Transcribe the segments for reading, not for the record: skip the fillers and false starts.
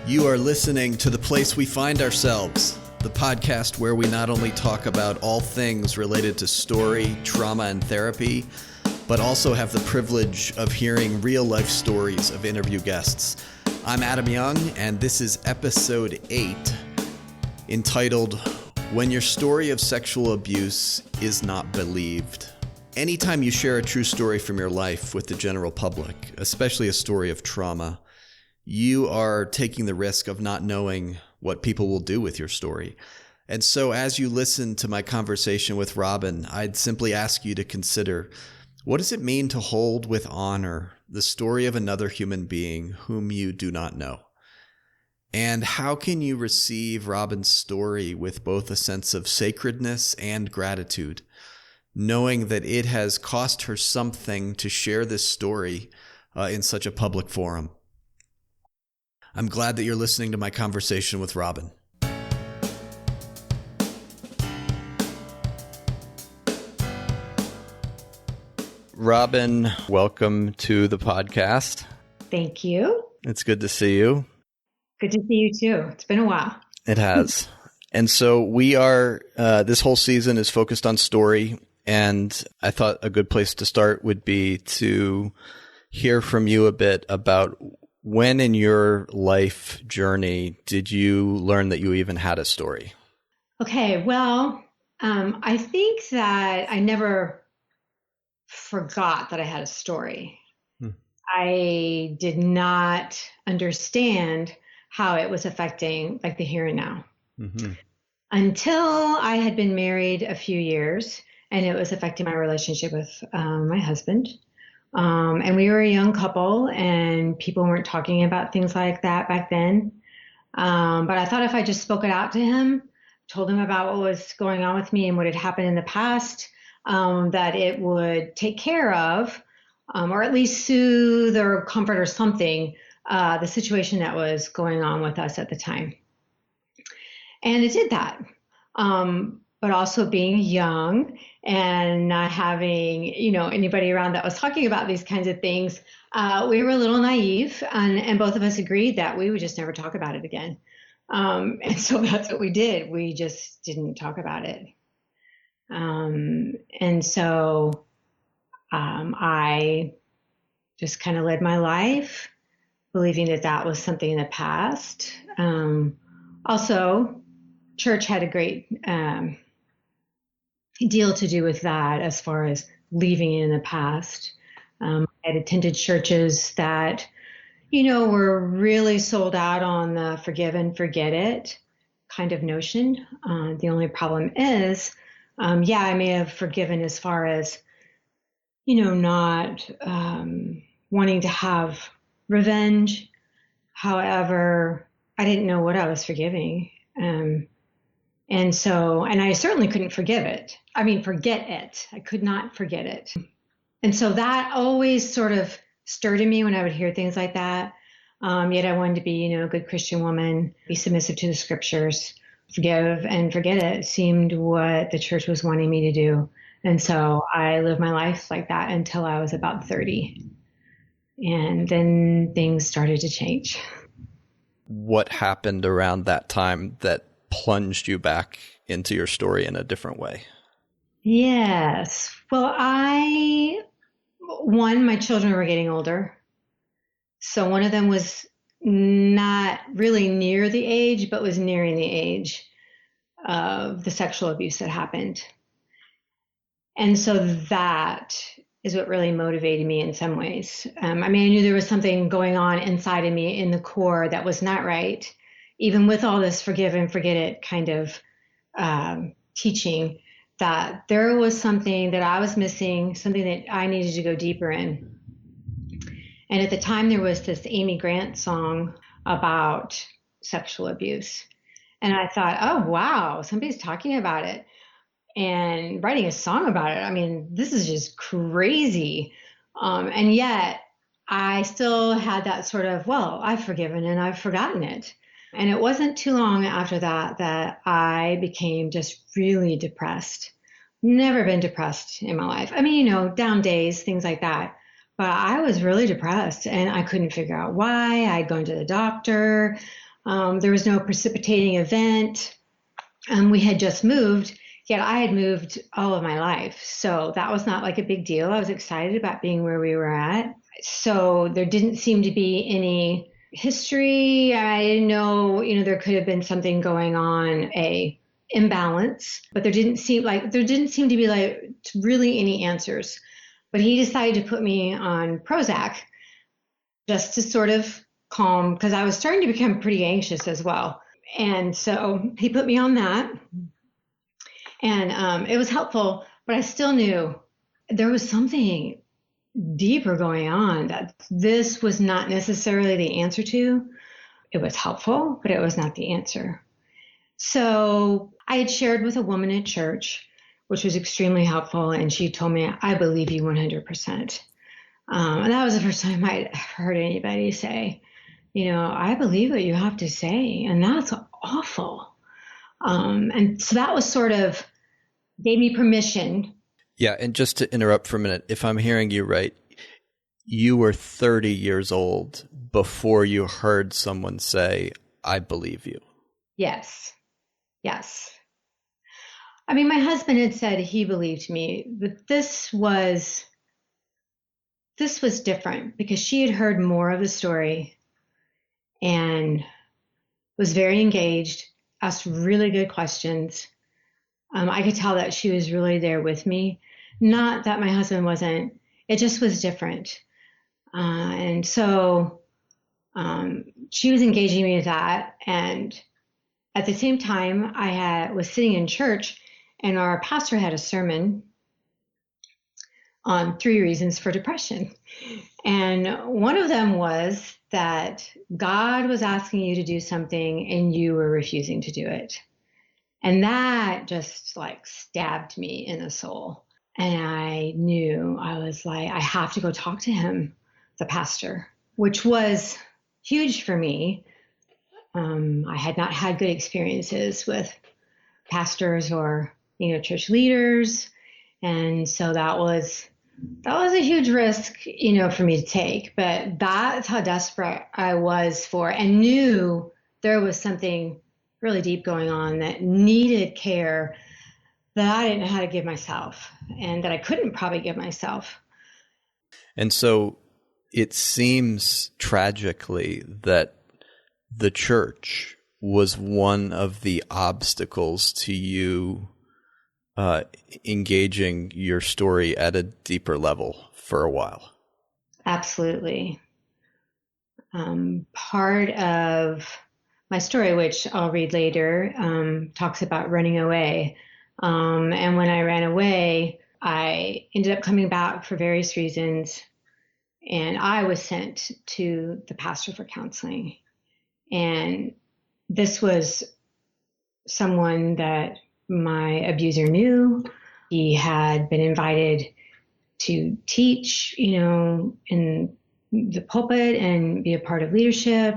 You are listening to The Place We Find Ourselves, the podcast where we not only talk about all things related to story, trauma, and therapy, but also have the privilege of hearing real-life stories of interview guests. I'm Adam Young, and this is episode 8, entitled, When Your Story of Sexual Abuse is Not Believed. Anytime you share a true story from your life with the general public, especially a story of trauma, you are taking the risk of not knowing what people will do with your story. And so as you listen to my conversation with Robin, I'd simply ask you to consider, what does it mean to hold with honor the story of another human being whom you do not know? And how can you receive Robin's story with both a sense of sacredness and gratitude, knowing that it has cost her something to share this story in such a public forum? I'm glad that you're listening to my conversation with Robin. Robin, welcome to the podcast. Thank you. It's good to see you. Good to see you too. It's been a while. It has. And so we are, this whole season is focused on story. And I thought a good place to start would be to hear from you a bit about when in your life journey did you learn that you even had a story? Okay, well, I think that I never forgot that I had a story. I did not understand how it was affecting like the here and now until I had been married a few years and it was affecting my relationship with my husband. And we were a young couple and people weren't talking about things like that back then. But I thought if I just spoke it out to him, told him about what was going on with me and what had happened in the past, that it would take care of, or at least soothe or comfort or something, the situation that was going on with us at the time. And it did that. But also being young and not having, anybody around that was talking about these kinds of things, we were a little naive, and both of us agreed that we would just never talk about it again. And so that's what we did. We just didn't talk about it. And so I just kind of led my life, believing that that was something in the past. Also, church had a great deal to do with that as far as leaving it in the past. I had attended churches that, were really sold out on the forgive and forget it kind of notion. The only problem is, I may have forgiven as far as, not wanting to have revenge. However, I didn't know what I was forgiving. And I certainly couldn't forget it. I could not forget it. And so that always sort of stirred in me when I would hear things like that. Yet I wanted to be, a good Christian woman, be submissive to the scriptures, forgive and forget it seemed what the church was wanting me to do. And so I lived my life like that until I was about 30. And then things started to change. What happened around that time that plunged you back into your story in a different way? Yes. Well, my children were getting older. So one of them was not really near the age, but was nearing the age of the sexual abuse that happened. And so that is what really motivated me in some ways. I knew there was something going on inside of me in the core that was not right. Even with all this forgive and forget it kind of teaching, that there was something that I was missing, something that I needed to go deeper in. And at the time, there was this Amy Grant song about sexual abuse. And I thought, oh, wow, somebody's talking about it and writing a song about it. This is just crazy. And yet I still had that sort of, well, I've forgiven and I've forgotten it. And it wasn't too long after that I became just really depressed. Never been depressed in my life. Down days, things like that. But I was really depressed and I couldn't figure out why. I'd gone to the doctor. There was no precipitating event. We had just moved, yet I had moved all of my life. So that was not like a big deal. I was excited about being where we were at. So there didn't seem to be any history. I didn't know, there could have been something going on, a imbalance, but there didn't seem to be like really any answers. But he decided to put me on Prozac just to sort of calm, because I was starting to become pretty anxious as well. And so he put me on that, and it was helpful, but I still knew there was something deeper going on that this was not necessarily the answer to. It was helpful, but it was not the answer. So I had shared with a woman at church, which was extremely helpful, and she told me, I believe you 100%. And that was the first time I'd heard anybody say, I believe what you have to say, and that's awful. And so that was sort of gave me permission. Yeah, and just to interrupt for a minute, if I'm hearing you right, you were 30 years old before you heard someone say, I believe you. Yes. I mean, my husband had said he believed me, but this was different because she had heard more of the story and was very engaged, asked really good questions. I could tell that she was really there with me. Not that my husband wasn't, it just was different. And so she was engaging me with that. And at the same time, I was sitting in church, and our pastor had a sermon on 3 reasons for depression. And one of them was that God was asking you to do something and you were refusing to do it. And that just like stabbed me in the soul. And I knew, I was like, I have to go talk to him, the pastor, which was huge for me. I had not had good experiences with pastors or, church leaders. And so that was a huge risk, for me to take. But that's how desperate I was and knew there was something really deep going on that needed care that I didn't know how to give myself and that I couldn't probably give myself. And so it seems tragically that the church was one of the obstacles to you engaging your story at a deeper level for a while. Absolutely. Part of my story, which I'll read later, talks about running away. And when I ran away, I ended up coming back for various reasons. And I was sent to the pastor for counseling. And this was someone that my abuser knew. He had been invited to teach, in the pulpit and be a part of leadership.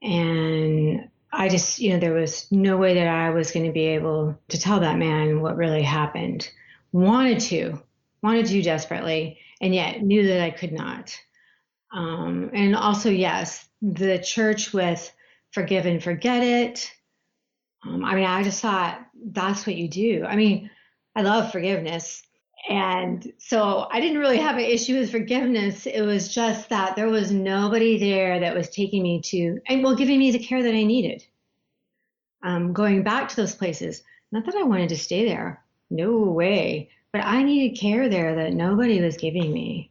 And I just, there was no way that I was going to be able to tell that man what really happened. Wanted to desperately, and yet knew that I could not. And also, yes, the church with forgive and forget it. I just thought that's what you do. I love forgiveness. And so I didn't really have an issue with forgiveness. It was just that there was nobody there that was taking me giving me the care that I needed. Going back to those places, not that I wanted to stay there, no way, but I needed care there that nobody was giving me.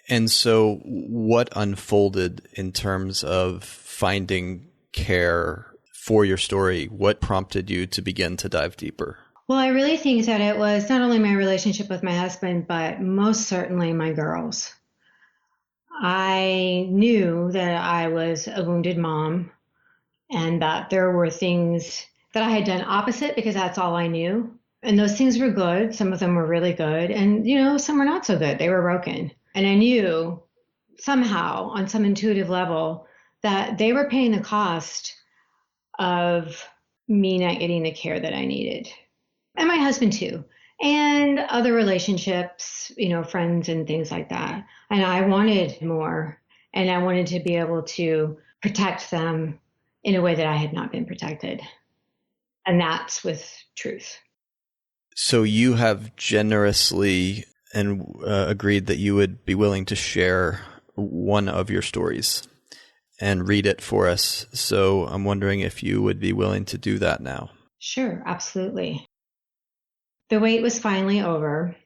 And so what unfolded in terms of finding care for your story? What prompted you to begin to dive deeper? Well, I really think that it was not only my relationship with my husband, but most certainly my girls. I knew that I was a wounded mom and that there were things that I had done opposite because that's all I knew. And those things were good. Some of them were really good. And, some were not so good. They were broken. And I knew somehow on some intuitive level that they were paying the cost of me not getting the care that I needed. And my husband too. And other relationships, friends and things like that. And I wanted more. And I wanted to be able to protect them in a way that I had not been protected. And that's with truth. So you have generously and agreed that you would be willing to share one of your stories and read it for us. So I'm wondering if you would be willing to do that now. Sure, absolutely. The wait was finally over,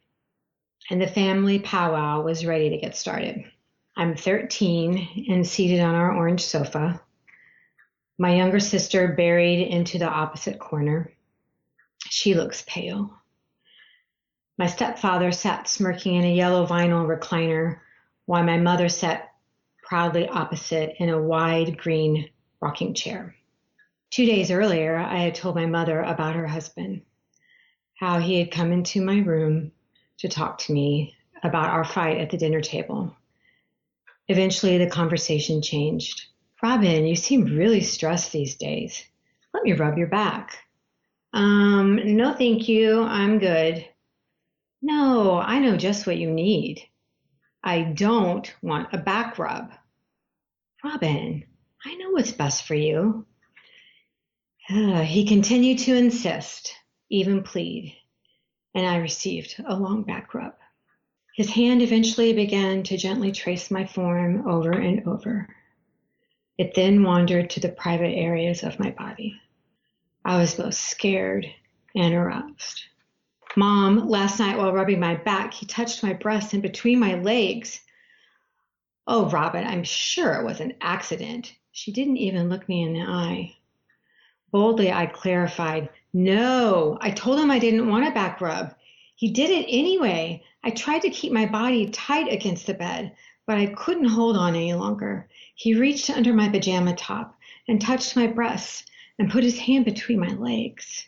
and the family powwow was ready to get started. I'm 13 and seated on our orange sofa. My younger sister buried into the opposite corner. She looks pale. My stepfather sat smirking in a yellow vinyl recliner, while my mother sat proudly opposite in a wide green rocking chair. 2 days earlier, I had told my mother about her husband, how he had come into my room to talk to me about our fight at the dinner table. Eventually, the conversation changed. Robin, you seem really stressed these days. Let me rub your back. No, thank you. I'm good. No, I know just what you need. I don't want a back rub. Robin, I know what's best for you. He continued to insist, even plead, and I received a long back rub. His hand eventually began to gently trace my form over and over. It then wandered to the private areas of my body. I was both scared and aroused. Mom, last night while rubbing my back, he touched my breast and between my legs. Oh, Robin, I'm sure it was an accident. She didn't even look me in the eye. Boldly, I clarified, no, I told him I didn't want a back rub. He did it anyway. I tried to keep my body tight against the bed, but I couldn't hold on any longer. He reached under my pajama top and touched my breasts and put his hand between my legs.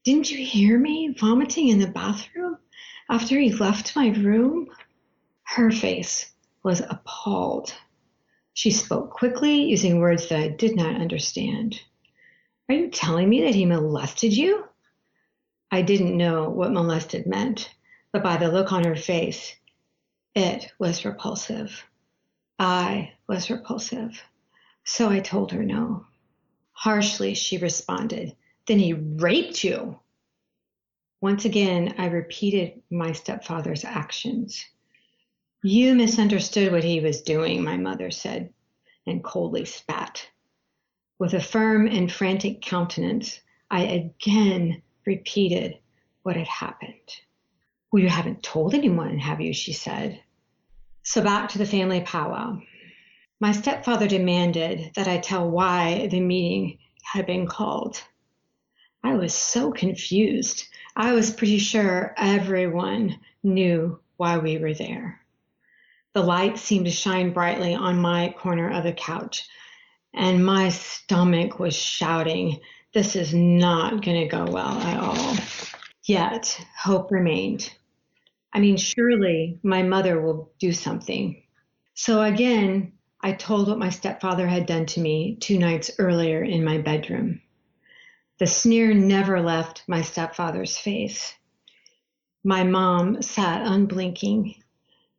Didn't you hear me vomiting in the bathroom after he left my room? Her face was appalled. She spoke quickly, using words that I did not understand. Are you telling me that he molested you? I didn't know what molested meant, but by the look on her face, it was repulsive. I was repulsive. So I told her no. Harshly, she responded, then he raped you. Once again, I repeated my stepfather's actions. You misunderstood what he was doing, my mother said, and coldly spat. With a firm and frantic countenance, I again repeated what had happened. Well, you haven't told anyone, have you? She said. So back to the family powwow. My stepfather demanded that I tell why the meeting had been called. I was so confused. I was pretty sure everyone knew why we were there. The light seemed to shine brightly on my corner of the couch, and my stomach was shouting, this is not going to go well at all. Yet, hope remained. Surely my mother will do something. So again, I told what my stepfather had done to me 2 nights earlier in my bedroom. The sneer never left my stepfather's face. My mom sat unblinking,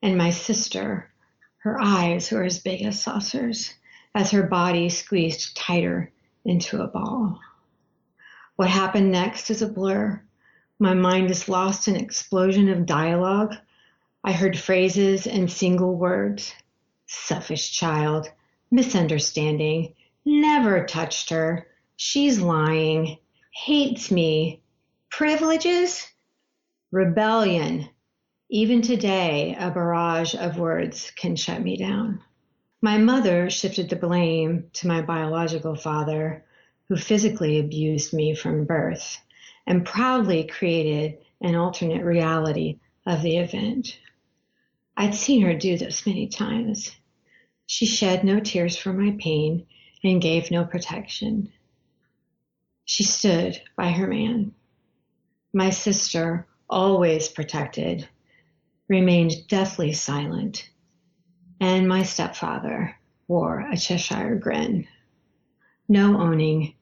and my sister, her eyes were as big as saucers as her body squeezed tighter into a ball. What happened next is a blur. My mind is lost in an explosion of dialogue. I heard phrases and single words. Selfish child, misunderstanding, never touched her, she's lying, hates me, privileges, rebellion. Even today, a barrage of words can shut me down. My mother shifted the blame to my biological father, who physically abused me from birth and proudly created an alternate reality of the event. I'd seen her do this many times. She shed no tears for my pain and gave no protection. She stood by her man. My sister, always protected, remained deathly silent, and my stepfather wore a Cheshire grin. No owning,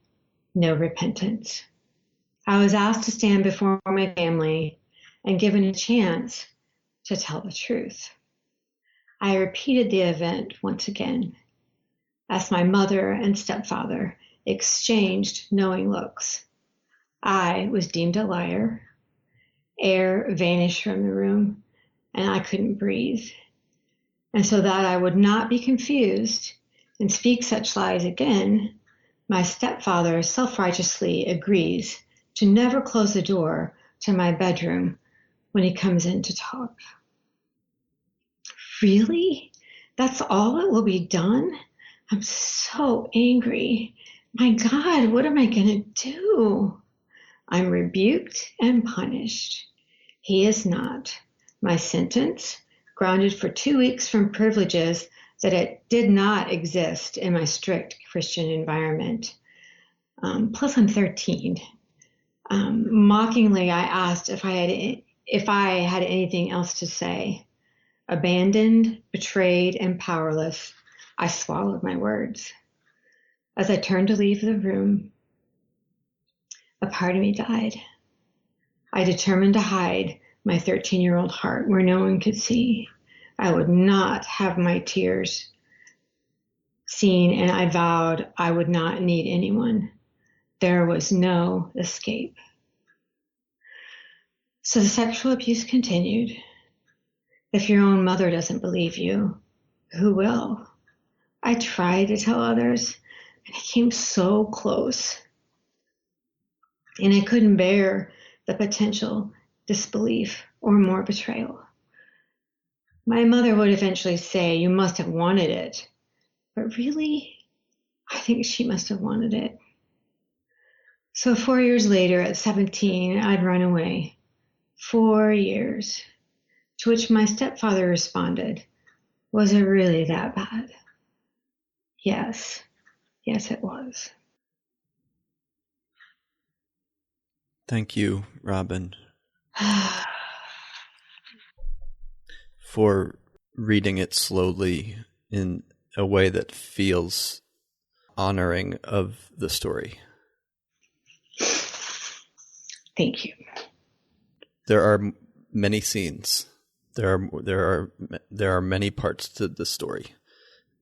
no repentance. I was asked to stand before my family and given a chance to tell the truth. I repeated the event once again, as my mother and stepfather exchanged knowing looks. I was deemed a liar. Air vanished from the room, and I couldn't breathe. And so that I would not be confused and speak such lies again, my stepfather self-righteously agrees to never close the door to my bedroom when he comes in to talk. Really? That's all that will be done? I'm so angry. My God, what am I going to do? I'm rebuked and punished. He is not. My sentence, grounded for 2 weeks from privileges that it did not exist in my strict Christian environment. Plus, I'm 13. Mockingly, I asked if I had anything else to say. Abandoned, betrayed, and powerless, I swallowed my words. As I turned to leave the room, a part of me died. I determined to hide my 13-year-old heart where no one could see. I would not have my tears seen, and I vowed I would not need anyone. There was no escape. So the sexual abuse continued. If your own mother doesn't believe you, who will? I tried to tell others, and I came so close. And I couldn't bear the potential disbelief or more betrayal. My mother would eventually say, "You must have wanted it." But really, I think she must have wanted it. So 4 years later, at 17, I'd run away. 4 years. To which my stepfather responded, "Was it really that bad?" Yes. Yes, it was. Thank you, Robin, for reading it slowly in a way that feels honoring of the story. Thank you. There are many scenes. There are many parts to the story,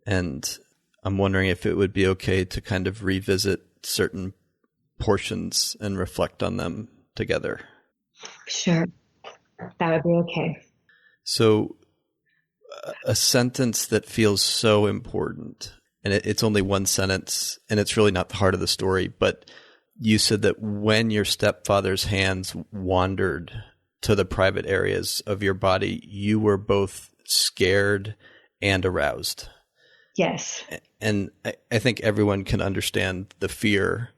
and I'm wondering if it would be okay to kind of revisit certain portions and reflect on them together. Sure, that would be okay. So, a sentence that feels so important, and it's only one sentence, and it's really not the heart of the story, but you said that when your stepfather's hands wandered to the private areas of your body, you were both scared and aroused. Yes. And I think everyone can understand the fear,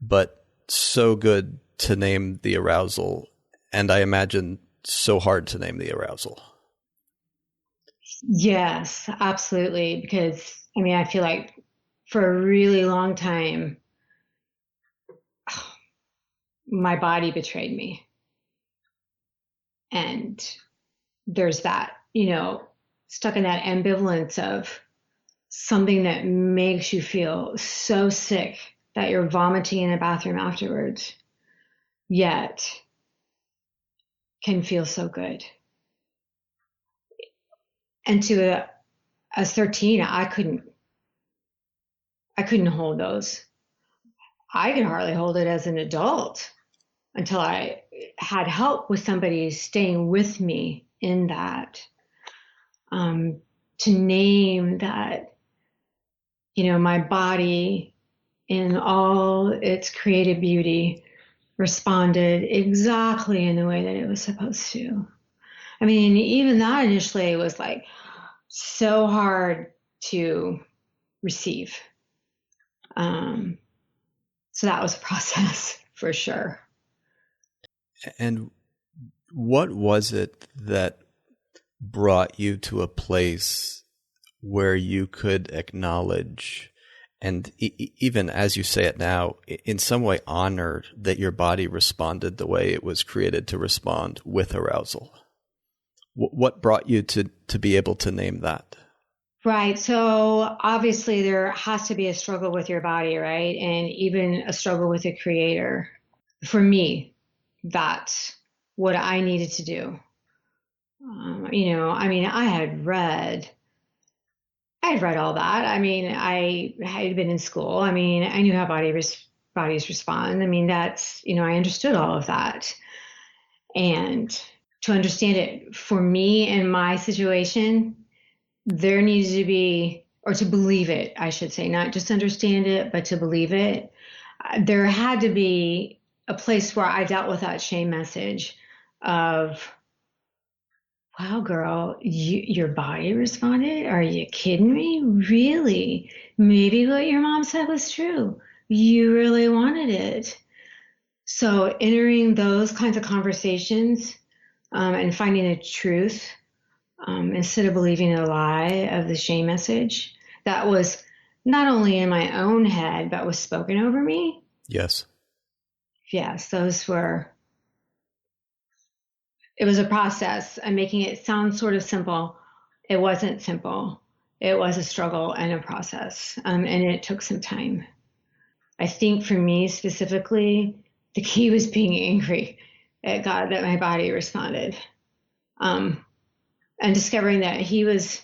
but so good to name the arousal. And I imagine so hard to name the arousal. Yes, absolutely. Because, I feel like for a really long time, my body betrayed me. And there's that, stuck in that ambivalence of something that makes you feel so sick that you're vomiting in a bathroom afterwards, yet can feel so good. And to as 13, I couldn't hold those. I could hardly hold it as an adult until I had help with somebody staying with me in that. To name that, my body in all its creative beauty responded exactly in the way that it was supposed to. Even that initially was like so hard to receive. So that was a process for sure. And what was it that brought you to a place where you could acknowledge and even as you say it now, in some way honored that your body responded the way it was created to respond with arousal? What brought you to be able to name that? Right. So obviously there has to be a struggle with your body, right? And even a struggle with the creator. For me, that's what I needed to do. I had read I had read all that. I mean, I had been in school. I mean, I knew how bodies respond. I mean, that's, I understood all of that. And to understand it for me in my situation, there needs to be, or to believe it, I should say, not just understand it, but to believe it. There had to be a place where I dealt with that shame message of, wow, girl, your body responded? Are you kidding me? Really? Maybe what your mom said was true. You really wanted it. So entering those kinds of conversations and finding the truth instead of believing a lie of the shame message that was not only in my own head, but was spoken over me. Yes. Yes, it was a process. I'm making it sound sort of simple. It wasn't simple. It was a struggle and a process, and it took some time. I think for me specifically, the key was being angry at God that my body responded, and discovering that He was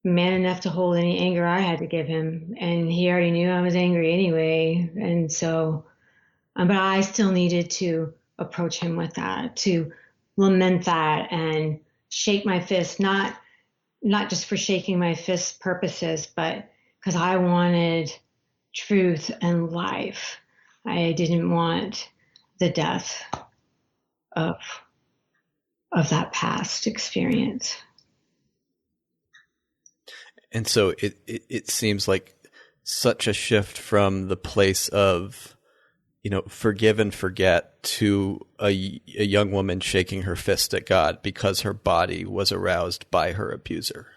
man enough to hold any anger I had to give Him, and He already knew I was angry anyway, and so, but I still needed to approach Him with that, to lament that and shake my fist, not just for shaking my fist purposes, but because I wanted truth and life. I didn't want the death of that past experience. And so it seems like such a shift from the place of, forgive and forget to a young woman shaking her fist at God because her body was aroused by her abuser.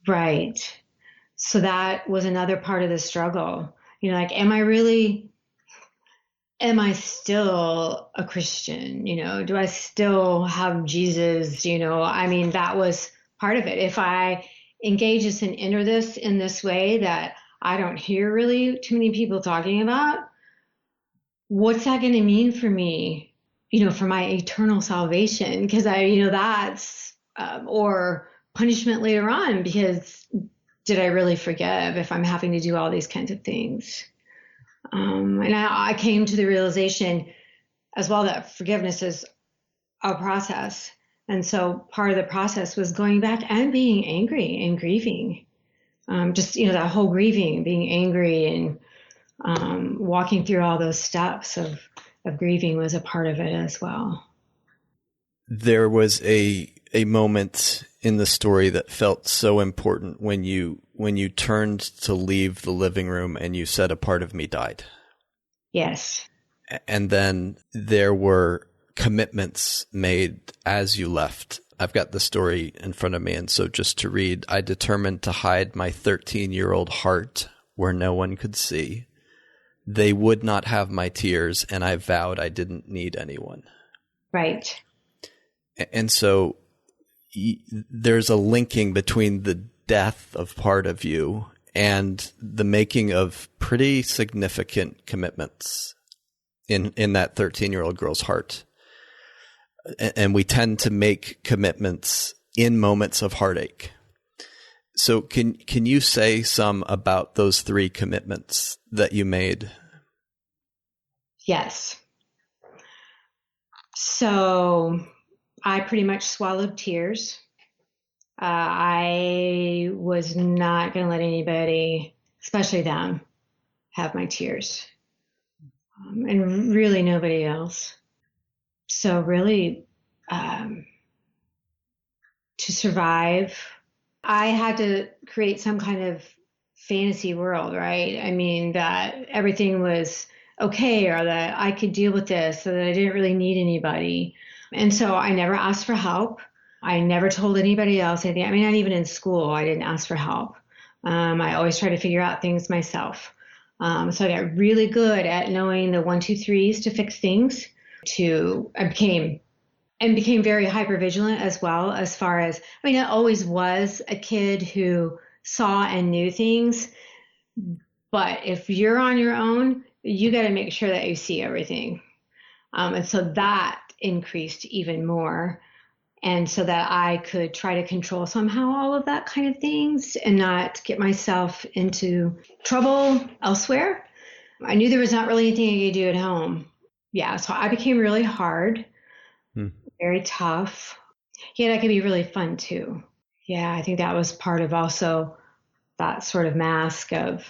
Right. So that was another part of the struggle. Like, am I still a Christian? Do I still have Jesus? I mean, that was part of it. If I engage this and enter this in this way that I don't hear really too many people talking about, what's that going to mean for me, for my eternal salvation? Because that's, or punishment later on, because did I really forgive if I'm having to do all these kinds of things? And I came to the realization as well that forgiveness is a process. And so part of the process was going back and being angry and grieving. Just, that whole grieving, being angry and walking through all those steps of grieving was a part of it as well. There was a moment in the story that felt so important when you turned to leave the living room and you said, "A part of me died." Yes. And then there were commitments made as you left. I've got the story in front of me, and so just to read, I determined to hide my 13-year-old heart where no one could see. They would not have my tears, and I vowed I didn't need anyone. Right. And so there's a linking between the death of part of you and the making of pretty significant commitments in that 13-year-old girl's heart. And we tend to make commitments in moments of heartache. So can you say some about those 3 commitments that you made? Yes. So I pretty much swallowed tears. I was not going to let anybody, especially them, have my tears. And really nobody else. So really, to survive, I had to create some kind of fantasy world, right? I mean, that everything was okay, or that I could deal with this, so that I didn't really need anybody. And so I never asked for help. I never told anybody else anything. I mean, not even in school, I didn't ask for help. I always tried to figure out things myself. So I got really good at knowing the 1, 2, 3s to fix things. I became very hypervigilant as well, as far as, I mean, I always was a kid who saw and knew things, but if you're on your own, you got to make sure that you see everything. And so that increased even more. And so that I could try to control somehow all of that kind of things and not get myself into trouble elsewhere. I knew there was not really anything I could do at home. Yeah, so I became really hard, very tough. Yet I could be really fun too. Yeah, I think that was part of also that sort of mask of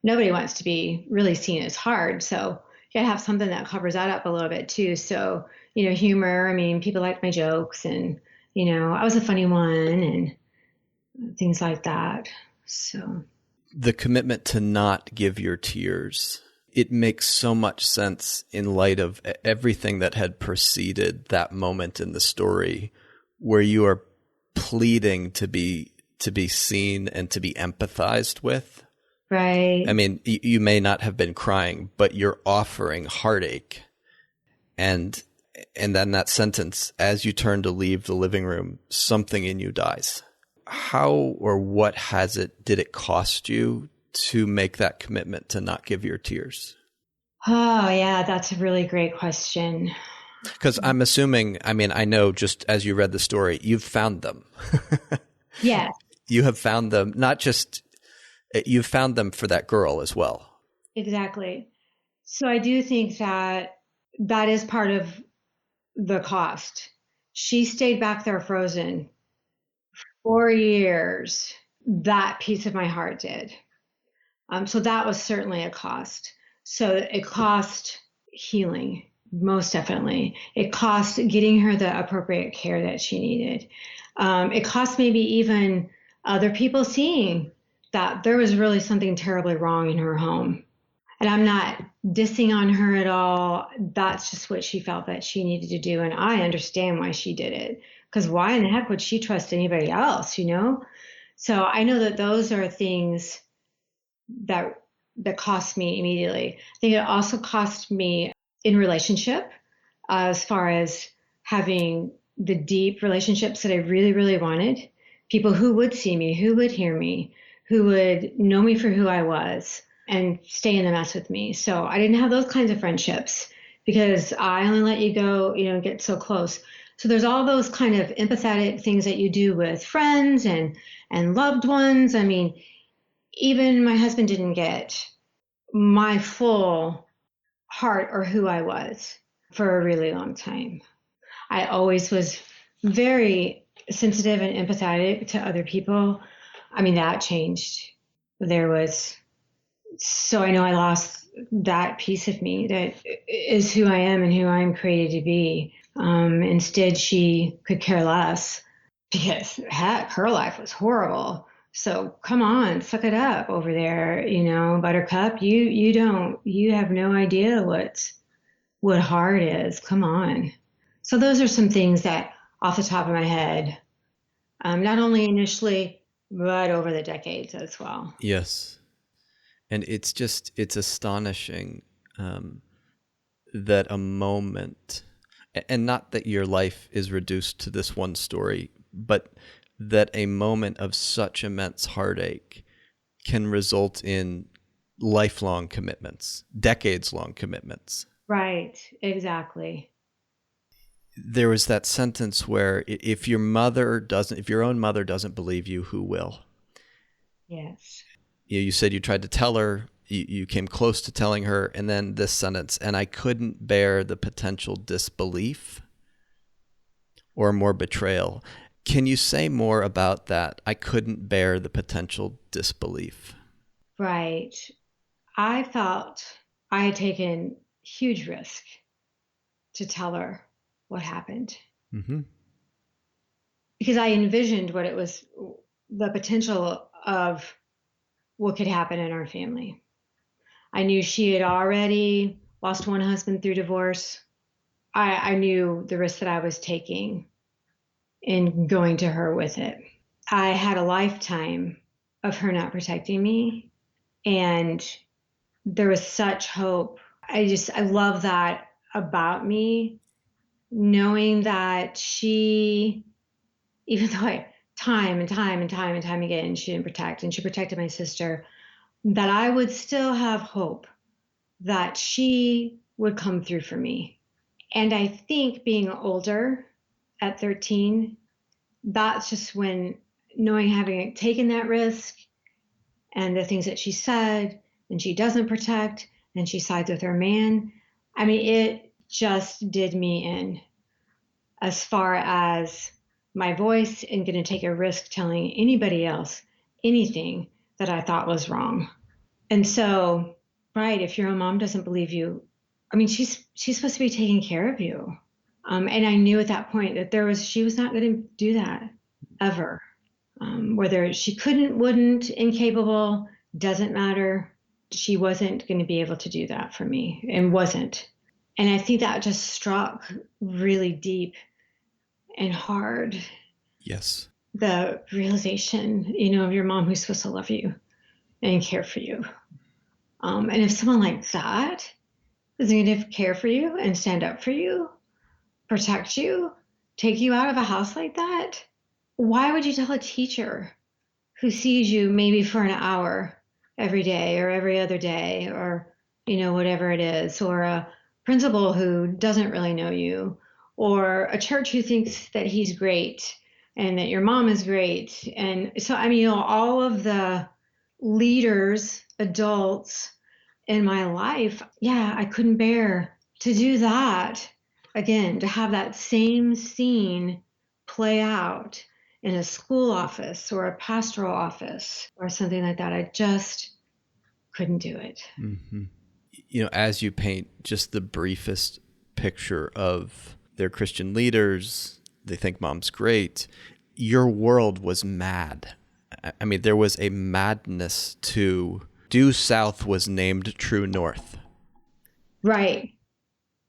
nobody wants to be really seen as hard. So you gotta have something that covers that up a little bit too. So, humor, I mean, people liked my jokes and, I was a funny one and things like that. So the commitment to not give your tears, it makes so much sense in light of everything that had preceded that moment in the story where you are pleading to be seen and to be empathized with. Right. I mean, you may not have been crying, but you're offering heartache. And then that sentence, as you turn to leave the living room, something in you dies. How or what did it cost you to make that commitment to not give your tears? Oh, yeah, that's a really great question. Because I'm assuming, I mean, I know just as you read the story, you've found them. Yeah. You have found them, not just, you've found them for that girl as well. Exactly. So I do think that is part of the cost. She stayed back there frozen 4 years. That piece of my heart did. So that was certainly a cost. So it cost healing, most definitely. It cost getting her the appropriate care that she needed. It cost maybe even other people seeing that there was really something terribly wrong in her home. And I'm not dissing on her at all. That's just what she felt that she needed to do. And I understand why she did it. Because why in the heck would she trust anybody else, So I know that those are things that cost me immediately. I think it also cost me in relationship, as far as having the deep relationships that I really, really wanted. People who would see me, who would hear me, who would know me for who I was and stay in the mess with me. So I didn't have those kinds of friendships because I only let you go, get so close. So there's all those kind of empathetic things that you do with friends and loved ones. I mean, even my husband didn't get my full heart or who I was for a really long time. I always was very sensitive and empathetic to other people. I mean, that changed. So I know I lost that piece of me that is who I am and who I'm created to be. Instead, she could care less because heck, her life was horrible. So come on, suck it up over there, Buttercup. You have no idea what hard is. Come on. So those are some things that off the top of my head, not only initially, but over the decades as well. Yes. And it's astonishing that a moment, and not that your life is reduced to this one story, but that a moment of such immense heartache can result in lifelong commitments, decades-long commitments. Right, exactly. There was that sentence where if your own mother doesn't believe you, who will? Yes. You said you tried to tell her, you came close to telling her, and then this sentence, and I couldn't bear the potential disbelief or more betrayal. Can you say more about that? I couldn't bear the potential disbelief. Right. I felt I had taken huge risk to tell her what happened. Mm-hmm. Because I envisioned what it was, the potential of what could happen in our family. I knew she had already lost one husband through divorce. I knew the risk that I was taking in going to her with it. I had a lifetime of her not protecting me, and there was such hope. I love that about me, knowing that she, even though time and time and time and time again, she didn't protect, and she protected my sister, that I would still have hope that she would come through for me. And I think being older, at 13, that's just when knowing, having taken that risk and the things that she said, and she doesn't protect, and she sides with her man. I mean, it just did me in as far as my voice and going to take a risk telling anybody else anything that I thought was wrong. And so, right, if your own mom doesn't believe you, I mean, she's supposed to be taking care of you. And I knew at that point that she was not going to do that ever. Whether she couldn't, wouldn't, incapable, doesn't matter. She wasn't going to be able to do that for me, and wasn't. And I think that just struck really deep and hard. Yes. The realization, of your mom who's supposed to love you and care for you. And if someone like that is going to care for you and stand up for you, protect you, take you out of a house like that, why would you tell a teacher who sees you maybe for an hour every day or every other day, or, whatever it is, or a principal who doesn't really know you, or a church who thinks that he's great and that your mom is great? And so, I mean, all of the leaders, adults in my life, I couldn't bear to do that again, to have that same scene play out in a school office or a pastoral office or something like that. I just couldn't do it. Mm-hmm. As you paint just the briefest picture of their Christian leaders, they think mom's great. Your world was mad. I mean, there was a madness to due south was named true north. Right.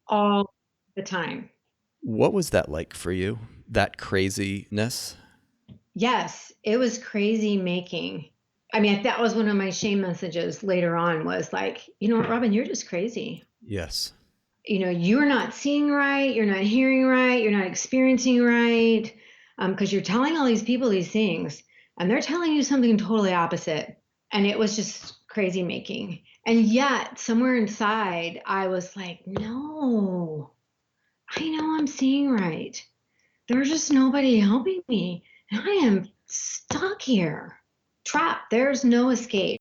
All the time. What was that like for you? That craziness? Yes, it was crazy making. I mean, that was one of my shame messages later on, was like, you know what, Robin, you're just crazy. Yes. You're not seeing right. You're not hearing right. You're not experiencing right. Because you're telling all these people these things and they're telling you something totally opposite. And it was just crazy making. And yet somewhere inside, I was like, no, I know I'm seeing right. There's just nobody helping me. And I am stuck here, trapped. There's no escape.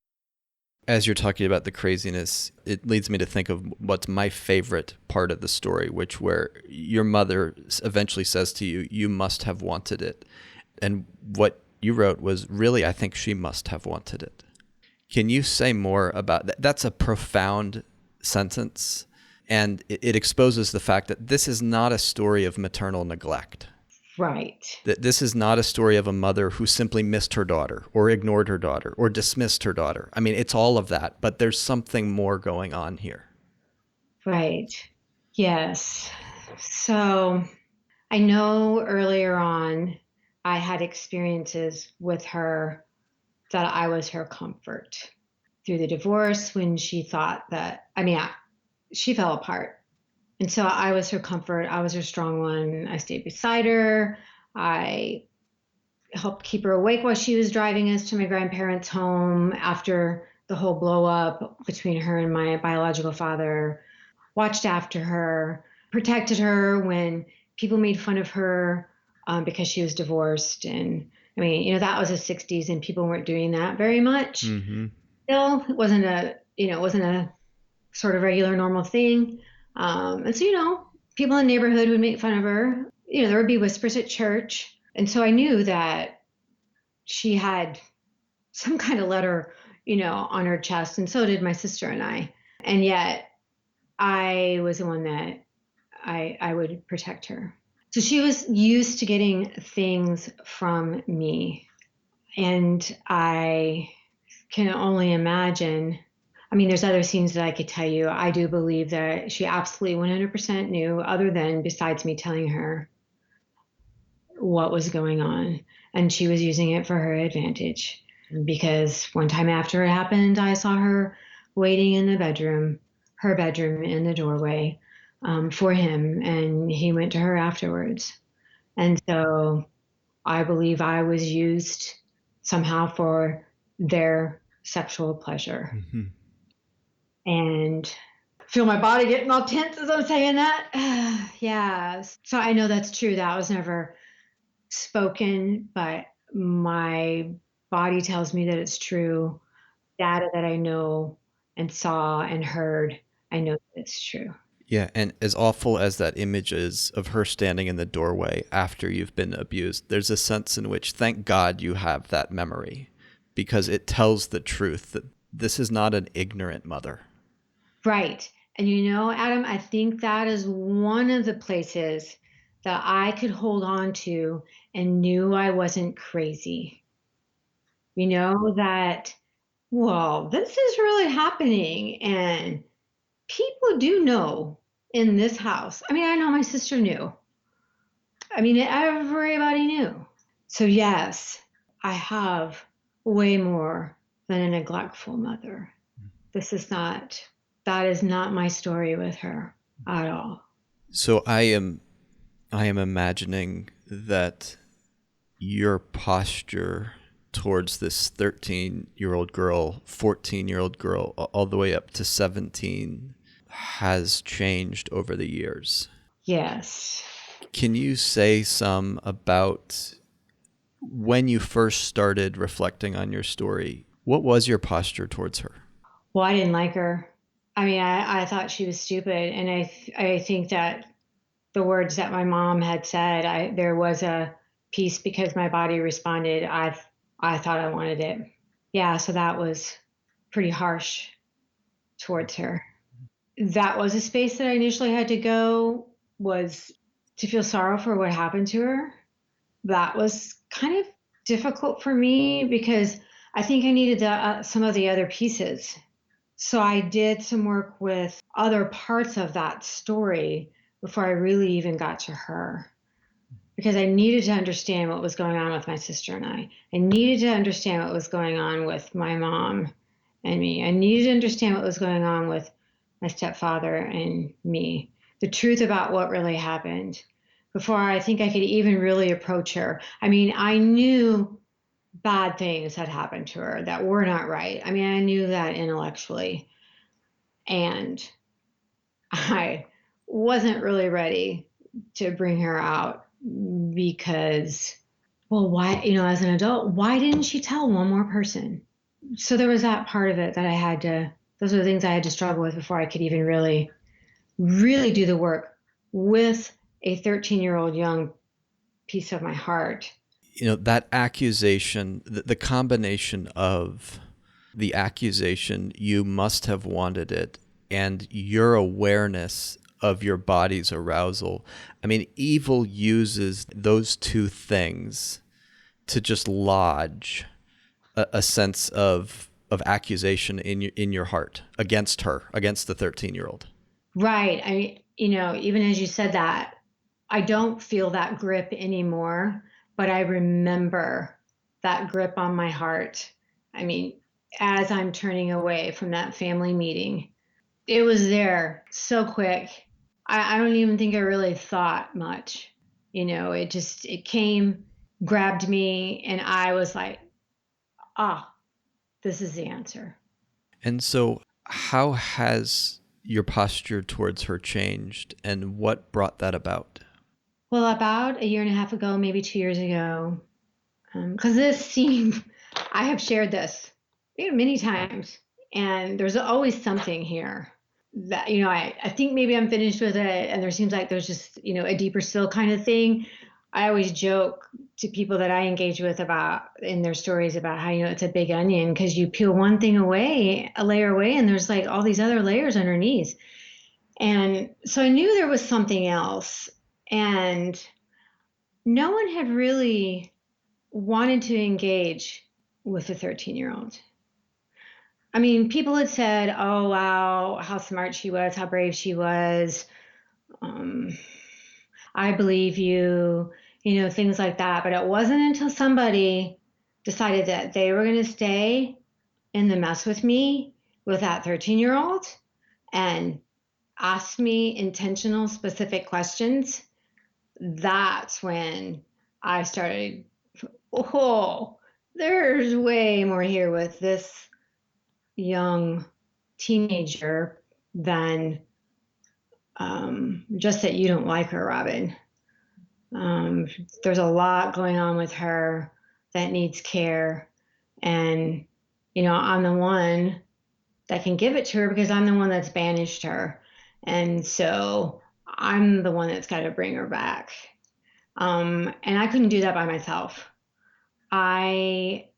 As you're talking about the craziness, it leads me to think of what's my favorite part of the story, where your mother eventually says to you, you must have wanted it. And what you wrote was, really, I think she must have wanted it. Can you say more about that? That's a profound sentence, and it exposes the fact that this is not a story of maternal neglect. Right. That this is not a story of a mother who simply missed her daughter or ignored her daughter or dismissed her daughter. I mean, it's all of that, but there's something more going on here. Right. Yes. So I know earlier on I had experiences with her that I was her comfort. Through the divorce, when she thought that, she fell apart. And so I was her comfort. I was her strong one. I stayed beside her. I helped keep her awake while she was driving us to my grandparents' home after the whole blow up between her and my biological father. Watched after her, protected her when people made fun of her because she was divorced. And I mean, that was the 60s and people weren't doing that very much. Mm-hmm. Still, it wasn't a sort of regular, normal thing. And so, people in the neighborhood would make fun of her. There would be whispers at church. And so I knew that she had some kind of letter, on her chest. And so did my sister and I. And yet I was the one that I would protect her. So she was used to getting things from me. And I can only imagine. I mean, there's other scenes that I could tell you. I do believe that she absolutely 100% knew, besides me telling her what was going on. And she was using it for her advantage. Because one time after it happened, I saw her waiting in her bedroom in the doorway for him. And he went to her afterwards. And so I believe I was used somehow for their sexual pleasure. Mm-hmm. And feel my body getting all tense as I'm saying that. Yeah. So I know that's true. That was never spoken, but my body tells me that it's true. Data that I know and saw and heard, I know that it's true. Yeah, and as awful as that image is of her standing in the doorway after you've been abused, there's a sense in which, thank God, you have that memory because it tells the truth that this is not an ignorant mother. Right. And Adam, I think that is one of the places that I could hold on to and knew I wasn't crazy. That, well, this is really happening. And people do know in this house. I mean, I know my sister knew. I mean, everybody knew. So, yes, I have way more than a neglectful mother. That is not my story with her at all. So I am imagining that your posture towards this 13-year-old girl, 14-year-old girl, all the way up to 17 has changed over the years. Yes. Can you say some about when you first started reflecting on your story? What was your posture towards her? Well, I didn't like her. I mean, I thought she was stupid. And I think that the words that my mom had said, there was a piece because my body responded. I thought I wanted it. Yeah. So that was pretty harsh towards her. That was a space that I initially had to go, was to feel sorrow for what happened to her. That was kind of difficult for me because I think I needed some of the other pieces. So I did some work with other parts of that story before I really even got to her because I needed to understand what was going on with my sister and I. I needed to understand what was going on with my mom and me. I needed to understand what was going on with my stepfather and me. The truth about what really happened before I think I could even really approach her. I mean, I knew bad things had happened to her that were not right. I mean, I knew that intellectually. And I wasn't really ready to bring her out because, well, why, as an adult, why didn't she tell one more person? So there was that part of it that those are the things I had to struggle with before I could even really, really do the work with a 13-year-old young piece of my heart. That accusation, the combination of the accusation, you must have wanted it, and your awareness of your body's arousal. I mean, evil uses those two things to just lodge a sense of accusation in your heart against her, against the 13-year-old. Right. I mean, even as you said that, I don't feel that grip anymore, but I remember that grip on my heart. I mean, as I'm turning away from that family meeting, it was there so quick. I don't even think I really thought much. It came, grabbed me, and I was like, ah, this is the answer. And so, how has your posture towards her changed, and what brought that about? Well, about a year and a half ago, maybe 2 years ago, because this seemed, I have shared this many times, and there's always something here that, I think maybe I'm finished with it, and there seems like there's just, a deeper still kind of thing. I always joke to people that I engage with about in their stories about how, it's a big onion because you peel one thing away, a layer away, and there's like all these other layers underneath. And so I knew there was something else. And no one had really wanted to engage with a 13-year-old. I mean, people had said, oh, wow, how smart she was, how brave she was. Um, I believe you, things like that. But it wasn't until somebody decided that they were going to stay in the mess with me with that 13-year-old and ask me intentional, specific questions. That's when I started, oh, there's way more here with this young teenager than just that you don't like her, Robin. There's a lot going on with her that needs care. And, I'm the one that can give it to her because I'm the one that's banished her. And so I'm the one that's got to bring her back. And I couldn't do that by myself. I,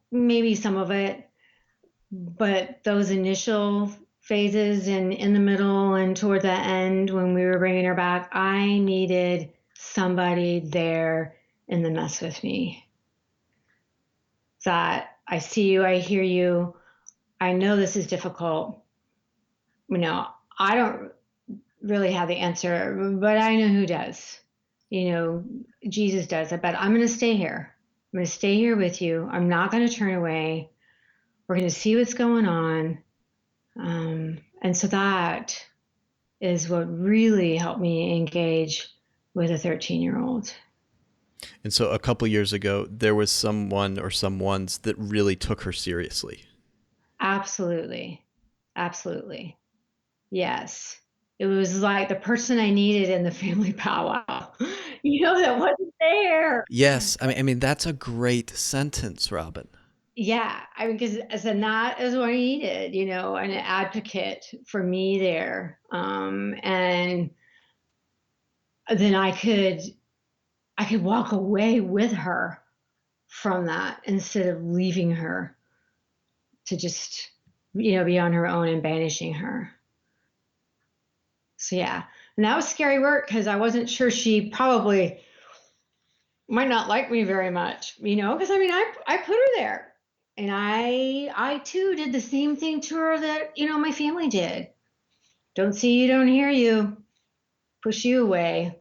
maybe some of it, but those initial phases and in the middle and toward the end when we were bringing her back, I needed somebody there in the mess with me. That I see you, I hear you, I know this is difficult. I don't really have the answer, but I know who does. Jesus does. But I'm going to stay here. I'm going to stay here with you. I'm not going to turn away. We're going to see what's going on. And so that is what really helped me engage with a 13-year-old. And so a couple years ago, there was someone or someones that really took her seriously. Absolutely. Absolutely. Yes. It was like the person I needed in the family powwow, that wasn't there. Yes. I mean, that's a great sentence, Robin. Yeah. I mean, because that is what I needed, an advocate for me there. And then I could walk away with her from that instead of leaving her to just, be on her own and banishing her. So yeah, and that was scary work because I wasn't sure she probably might not like me very much, because I put her there, and I too did the same thing to her that my family did. Don't see you, don't hear you, push you away.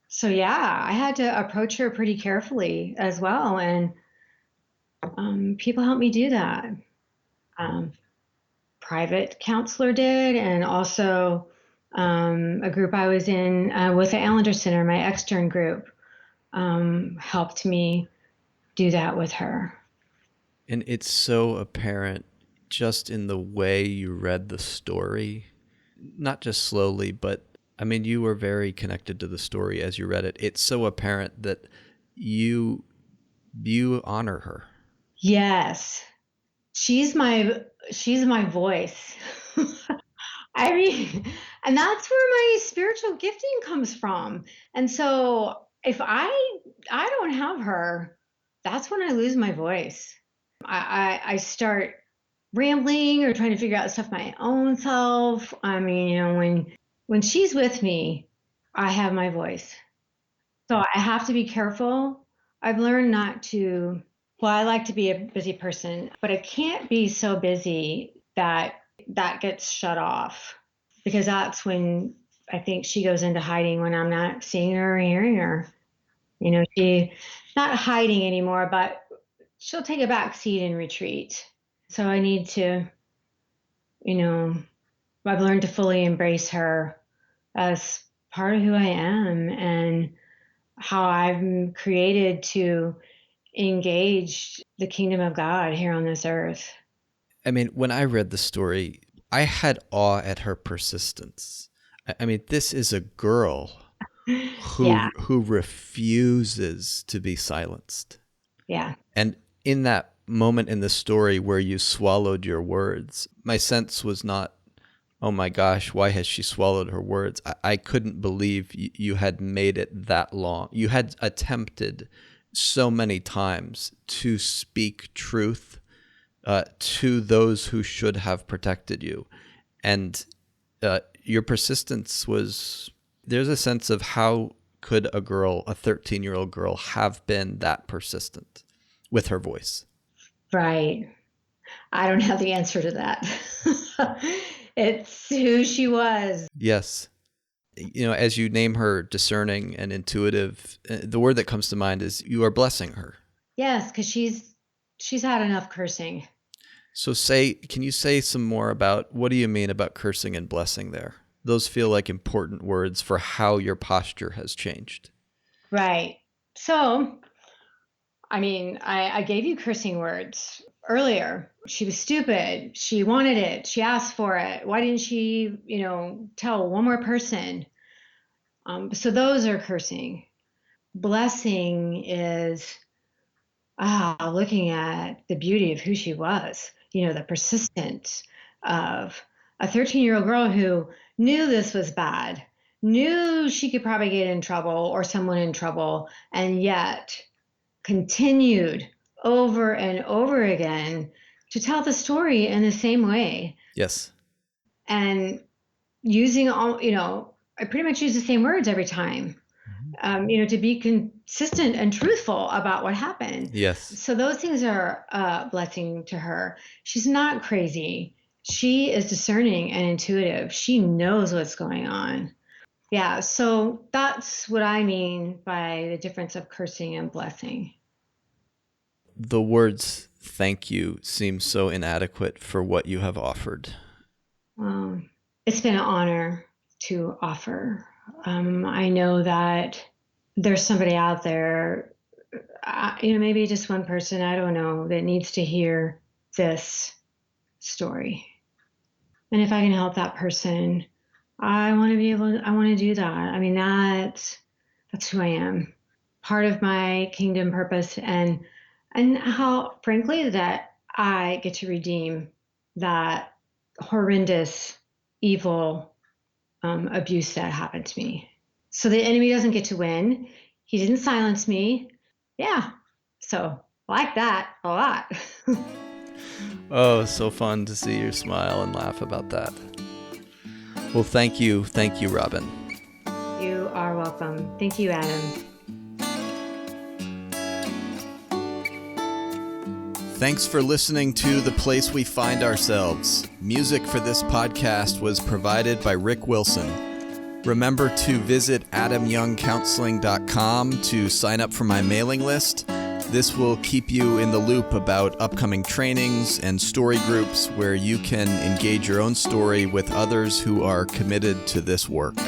So yeah, I had to approach her pretty carefully as well, and people helped me do that. Private counselor did, and also a group I was in with the Allender Center, my extern group, helped me do that with her. And it's so apparent just in the way you read the story, not just slowly, but I mean, you were very connected to the story as you read it. It's so apparent that you honor her. Yes. She's my voice. I mean, and that's where my spiritual gifting comes from. And so if I don't have her, that's when I lose my voice. I start rambling or trying to figure out stuff my own self. I mean, when she's with me, I have my voice. So I have to be careful. I've learned not to, well, I like to be a busy person, but I can't be so busy that gets shut off, because that's when I think she goes into hiding, when I'm not seeing her or hearing her. She not hiding anymore, but she'll take a back seat and retreat. So I need to, I've learned to fully embrace her as part of who I am and how I'm created to engage the kingdom of God here on this earth. I mean, when I read the story, I had awe at her persistence. I mean, this is a girl who refuses to be silenced. Yeah. And in that moment in the story where you swallowed your words, my sense was not, oh my gosh, why has she swallowed her words? I couldn't believe you had made it that long. You had attempted so many times to speak truth to those who should have protected you. And your persistence was, there's a sense of how could a 13-year-old girl have been that persistent with her voice? Right. I don't have the answer to that. It's who she was. Yes. As you name her discerning and intuitive, the word that comes to mind is you are blessing her. Yes, because she's had enough cursing. So can you say some more about what do you mean about cursing and blessing there? Those feel like important words for how your posture has changed. Right. So I mean, I gave you cursing words earlier. She was stupid. She wanted it. She asked for it. Why didn't she, tell one more person? So those are cursing. Blessing is looking at the beauty of who she was, the persistence of a 13-year-old girl who knew this was bad, knew she could probably get in trouble or someone in trouble, and yet continued over and over again to tell the story in the same way. Yes. And using all, I pretty much use the same words every time. To be consistent and truthful about what happened. Yes. So those things are a blessing to her. She's not crazy. She is discerning and intuitive. She knows what's going on. Yeah. So that's what I mean by the difference of cursing and blessing. The words "thank you" seem so inadequate for what you have offered. It's been an honor to offer. I know that there's somebody out there, maybe just one person, I don't know, that needs to hear this story. And if I can help that person, I want to do that. I mean, that's who I am. Part of my kingdom purpose and how, frankly, that I get to redeem that horrendous, evil abuse that happened to me. So the enemy doesn't get to win. He didn't silence me. Yeah. So I like that a lot. Oh, so fun to see you smile and laugh about that. Well, thank you. Thank you, Robin. You are welcome. Thank you, Adam. Thanks for listening to The Place We Find Ourselves. Music for this podcast was provided by Rick Wilson. Remember to visit adamyoungcounseling.com to sign up for my mailing list. This will keep you in the loop about upcoming trainings and story groups where you can engage your own story with others who are committed to this work.